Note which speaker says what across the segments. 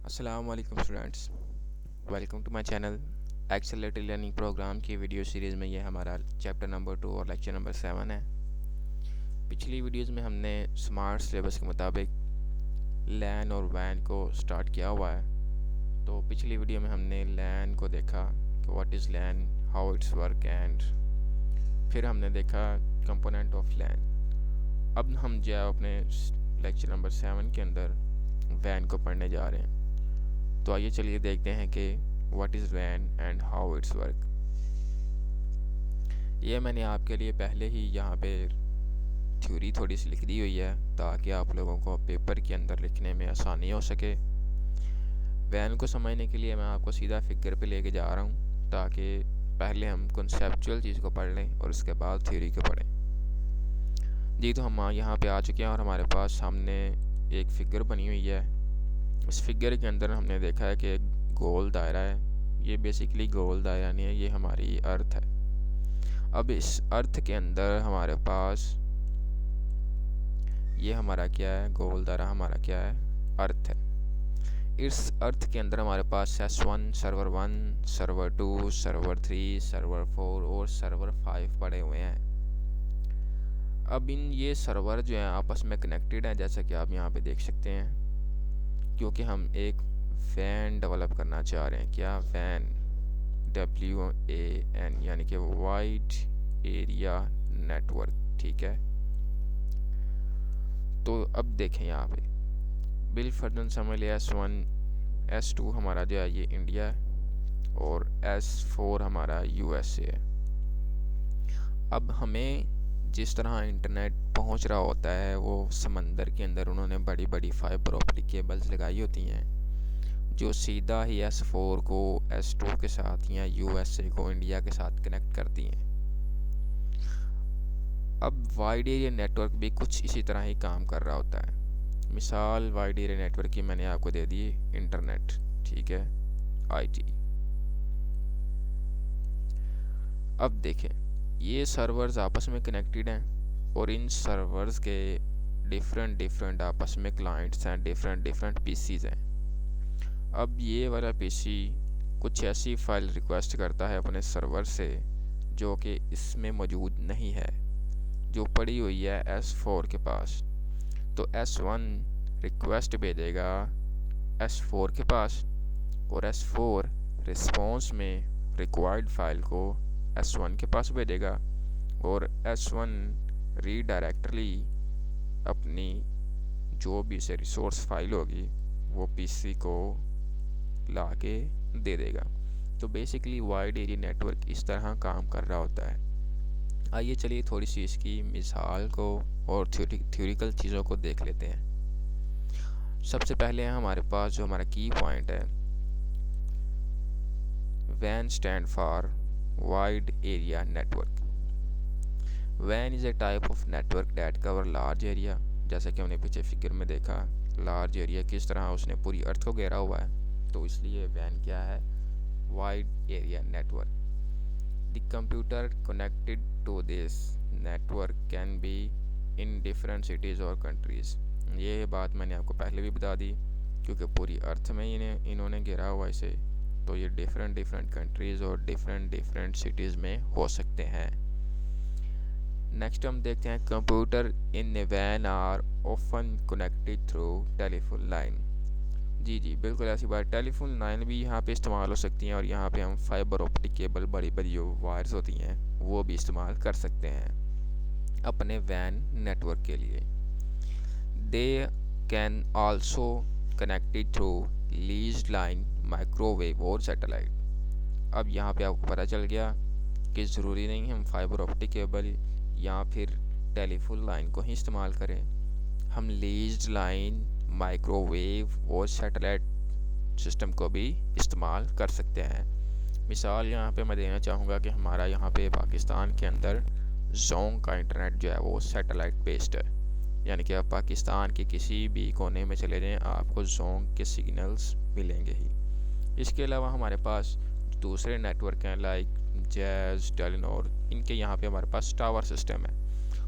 Speaker 1: अस्सलाम वालेकुम students, welcome to my channel. Accelerated learning program की वीडियो सीरीज़ में ये हमारा चैप्टर नंबर 2 और लेक्चर नंबर 7 है। पिछली वीडियोस में हमने स्मार्ट सिलेबस के मुताबिक लैन और वैन को स्टार्ट किया हुआ है। तो पिछली वीडियो में हमने लैन को देखा कि what is LAN, how it's work, and फिर हमने देखा कंपोनेंट ऑफ लैन। अब हम जो है अपने लेक्चर नंबर 7 के अंदर वैन को पढ़ने जा रहे हैं। तो आइए चलिए देखते हैं कि what is van and how it's work. ये मैंने आपके लिए पहले ही यहाँ पे थ्योरी थोड़ी सी लिख दी हुई है ताकि आप लोगों को पेपर के अंदर लिखने में आसानी हो सके। वैन को समझने के लिए मैं आपको सीधा फिगर पे लेके जा रहा हूँ ताकि पहले हम कॉन्सेप्चुअल चीज़ को पढ़ लें और उसके बाद थ्योरी को पढ़ें। जी, तो हम यहाँ पे आ चुके हैं और हमारे पास सामने एक फिगर बनी हुई है। इस फिगर के अंदर हमने देखा है कि एक गोल दायरा है। ये बेसिकली गोल दायरा नहीं है, ये हमारी अर्थ है। अब इस अर्थ के अंदर हमारे पास ये हमारा क्या है, गोल दायरा हमारा क्या है, अर्थ है। इस अर्थ के अंदर हमारे पास S1, server 1, server 2, server 3, server 4 और सर्वर 5 पड़े हुए हैं। अब ये सर्वर जो हैं आपस में कनेक्टेड हैं, जैसा कि आप यहाँ पे देख सकते हैं, क्योंकि हम एक वैन डेवलप करना चाह रहे हैं। क्या वैन, WAN, यानी कि वाइड एरिया नेटवर्क। ठीक है, तो अब देखें यहाँ पे बिल फर्दन समझ लिया। S1 S2 हमारा जो है ये इंडिया है और S4 हमारा USA है। अब हमें जिस तरह इंटरनेट पहुंच रहा होता है वो समंदर के अंदर उन्होंने बड़ी बड़ी फाइबर ऑप्टिक केबल्स लगाई होती हैं जो सीधा ही S4 को S2 के साथ या USA को इंडिया के साथ कनेक्ट करती हैं। अब वाइड एरिया नेटवर्क भी कुछ इसी तरह ही काम कर रहा होता है। मिसाल वाइड एरिया नेटवर्क की मैंने आपको दे दी इंटरनेट, ठीक है, IT। अब देखें, ये सर्वर्स आपस में कनेक्टेड हैं और इन सर्वर्स के डिफरेंट डिफरेंट आपस में क्लाइंट्स हैं, डिफरेंट डिफरेंट PCs हैं। अब ये वाला PC कुछ ऐसी फाइल रिक्वेस्ट करता है अपने सर्वर से जो कि इसमें मौजूद नहीं है, जो पड़ी हुई है S4 के पास। तो S1 रिक्वेस्ट भेजेगा S4 के पास और S4 रिस्पॉन्स में रिक्वायर्ड फाइल को S1 के पास भेजेगा और S1 रीडायरेक्टली अपनी जो भी से रिसोर्स फाइल होगी वो PC को ला के दे देगा। तो बेसिकली वाइड एरिया नेटवर्क इस तरह काम कर रहा होता है। आइए चलिए थोड़ी सी इसकी मिसाल को और थ्योरिकल चीज़ों को देख लेते हैं। सबसे पहले हमारे पास जो हमारा की पॉइंट है, WAN stand for wide area network. WAN is a type of network that cover large area. जैसा कि हमने पीछे फिगर में देखा, लार्ज एरिया किस तरह उसने पूरी अर्थ को घेरा हुआ है, तो इसलिए WAN क्या है, wide area network. The computer connected to this network can be in different cities or countries। ये बात मैंने आपको पहले भी बता दी, क्योंकि पूरी अर्थ में इन्होंने घेरा हुआ इसे, तो ये डिफरेंट डिफरेंट कंट्रीज़ और डिफरेंट डिफरेंट सिटीज़ में हो सकते हैं। नेक्स्ट हम देखते हैं, कंप्यूटर इन ए वैन are often connected through telephone line. जी बिल्कुल ऐसी बात, टेलीफोन लाइन भी यहाँ पे इस्तेमाल हो सकती हैं और यहाँ पे हम फाइबर ऑप्टिक केबल, बड़ी बड़ी जो वायर्स होती हैं वो भी इस्तेमाल कर सकते हैं अपने वैन नेटवर्क के लिए। They can also connected through leased line, microwave और सैटेलाइट। अब यहाँ पे आपको पता चल गया कि ज़रूरी नहीं हम फाइबर ऑप्टिक केबल या फिर टेलीफोन लाइन को ही इस्तेमाल करें, हम लीज्ड लाइन, माइक्रोवेव और सैटेलाइट सिस्टम को भी इस्तेमाल कर सकते हैं। मिसाल यहाँ पे मैं देना चाहूँगा कि हमारा यहाँ पे पाकिस्तान के अंदर जोंग का इंटरनेट जो है वो सैटेलाइट बेस्ड है, यानी कि आप पाकिस्तान के किसी भी कोने में चले जाएं आपको जोंग के सिग्नल्स मिलेंगे ही। इसके अलावा हमारे पास दूसरे नेटवर्क हैं लाइक जैज़, टेलीनॉर, इनके यहाँ पे हमारे पास टावर सिस्टम है।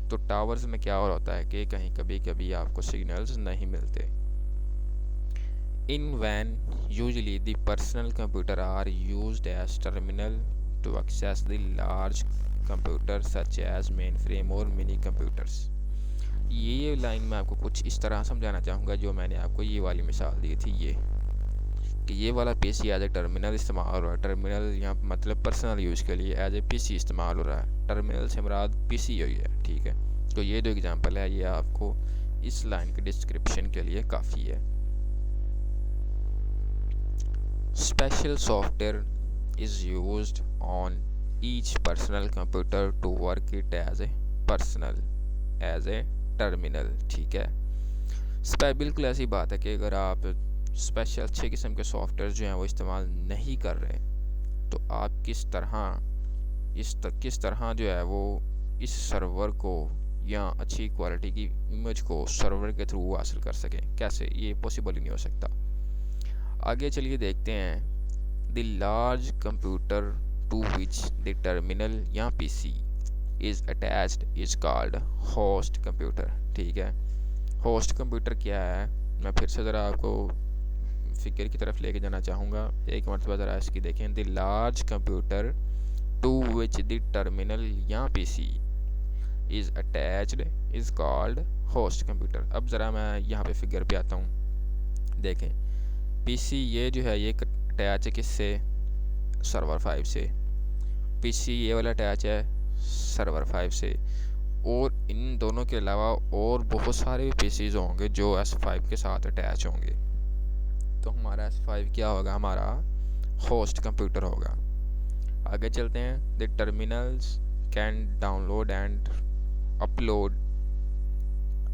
Speaker 1: तो टावर्स में क्या हो होता है कि कहीं कभी कभी आपको सिग्नल्स नहीं मिलते। In WAN, usually the personal computer are used as terminal to access the large computers such as mainframe और mini computers. ये लाइन मैं आपको कुछ इस तरह समझाना चाहूँगा जो मैंने आपको ये वाली मिसाल दी थी, ये कि ये वाला पीसी एज ए टर्मिनल इस्तेमाल हो रहा है। टर्मिनल यहाँ मतलब पर्सनल यूज़ के लिए एज ए पीसी इस्तेमाल हो रहा है। टर्मिनल से मुराद पीसी हुई है, ठीक है। तो ये जो एग्जांपल है ये आपको इस लाइन के डिस्क्रिप्शन के लिए काफ़ी है। Special software is used on each personal computer to work it as a terminal, ठीक है। बिल्कुल ऐसी बात है कि अगर आप स्पेशल अच्छे किस्म के सॉफ्टवेयर जो हैं वो इस्तेमाल नहीं कर रहे तो आप किस तरह जो है वो इस सर्वर को या अच्छी क्वालिटी की इमेज को सर्वर के थ्रू हासिल कर सकें। कैसे, ये पॉसिबल ही नहीं हो सकता। आगे चलिए देखते हैं। The large computer to which the terminal या PC is attached is called host computer, ठीक है। होस्ट कंप्यूटर क्या है, मैं फिर से ज़रा आपको फिगर की तरफ लेके जाना चाहूँगा। एक मरतबा ज़रा इसकी देखें। The large computer to which the terminal या PC is attached is called host computer. अब ज़रा मैं यहाँ पे फिगर पे आता हूँ, देखें। पीसी ये जो है ये अटैच है किससे, सर्वर 5 से। पीसी ये वाला अटैच है सर्वर 5 से, और इन दोनों के अलावा और बहुत सारे पीसीज होंगे जो S5 के साथ अटैच होंगे। तो हमारा S5 क्या होगा, हमारा होस्ट कंप्यूटर होगा। आगे चलते हैं। The terminals can download and upload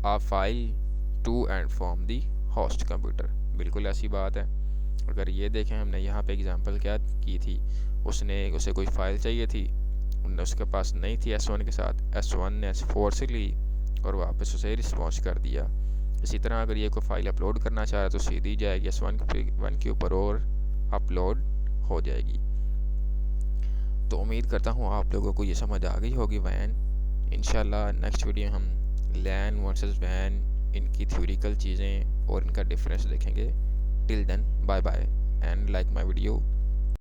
Speaker 1: a file to and from the host computer. बिल्कुल ऐसी बात है। अगर ये देखें, हमने यहाँ पे एग्जांपल क्या की थी, उसे कोई फ़ाइल चाहिए थी, उसके पास नहीं थी S1 के साथ, S1 ने S4 से ली और वापस उसे रिस्पॉन्स कर दिया। इसी तरह अगर ये कोई फ़ाइल अपलोड करना चाह रहा है तो सीधी जाएगी S1 के ऊपर और अपलोड हो जाएगी। तो उम्मीद करता हूँ आप लोगों को ये समझ आ गई होगी वैन। इंशाल्लाह नेक्स्ट वीडियो हम लैन वर्सेस वैन, इनकी थ्योरिकल चीज़ें और इनका डिफरेंस देखेंगे। Till then bye bye and like my video.